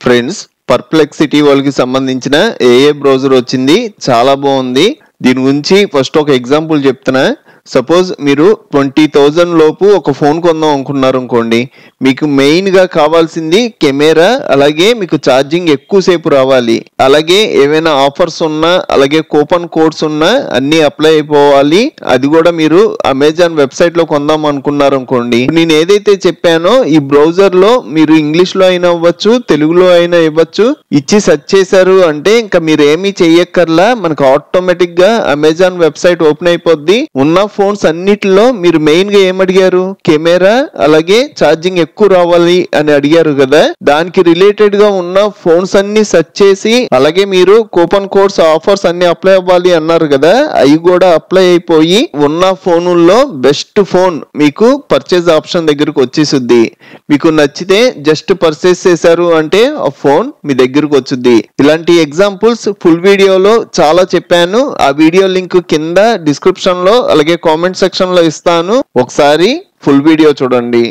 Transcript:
Friends, Perplexity వాళ్ళకి సంబంధించిన ఏఏ బ్రౌజర్ వచ్చింది. చాలా బాగుంది. దీని గురించి ఫస్ట్ ఒక ఎగ్జాంపుల్ చెప్తున్నా. సపోజ్ మీరు 20,000 లోపు ఒక ఫోన్ కొందాం అనుకున్నారు అనుకోండి. మీకు మెయిన్ గా కావాల్సింది కెమెరా, అలాగే మీకు ఛార్జింగ్ ఎక్కువసేపు రావాలి, అలాగే ఏవైనా ఆఫర్స్ ఉన్నా, అలాగే కూపన్ కోడ్స్ ఉన్నా అన్ని అప్లై అయిపోవాలి. అది కూడా మీరు అమెజాన్ వెబ్సైట్ లో కొందాం అనుకున్నారు అనుకోండి. నేను ఏదైతే చెప్పానో ఈ బ్రౌజర్ లో మీరు ఇంగ్లీష్ లో అయినా ఇవ్వచ్చు, తెలుగులో అయినా ఇవ్వచ్చు. ఇచ్చి సెర్చ్ చేశారు అంటే ఇంకా మీరు ఏమీ చెయ్యక్కర్లా, మనకు ఆటోమేటిక్ గా అమెజాన్ వెబ్సైట్ ఓపెన్ అయిపోద్ది. ఉన్న ఫోన్స్ అన్నిటిలో మీరు మెయిన్ గా ఏమడిగారు? కెమెరా, అలాగే ఛార్జింగ్ ఎక్కువ రావాలి అని అడిగారు కదా. దానికి రిలేటెడ్ గా ఉన్న ఫోన్స్ అన్ని సెర్చ్ చేసి, అలాగే మీరు కూపన్ కోడ్స్ ఆఫర్స్ అన్ని అప్లై అవ్వాలి అన్నారు కదా, అవి కూడా అప్లై అయిపోయి ఉన్న ఫోనుల్లో బెస్ట్ ఫోన్ మీకు పర్చేజ్ ఆప్షన్ దగ్గరకు వచ్చేసుద్ది. మీకు నచ్చితే జస్ట్ పర్చేజ్ చేశారు అంటే ఆ ఫోన్ మీ దగ్గరకు వచ్చుద్ది. ఇలాంటి ఎగ్జాంపుల్స్ ఫుల్ వీడియోలో చాలా చెప్పాను. ఆ వీడియో లింక్ కింద డిస్క్రిప్షన్ లో అలాగే కామెంట్ సెక్షన్ లో ఇస్తాను. ఒకసారి ఫుల్ వీడియో చూడండి.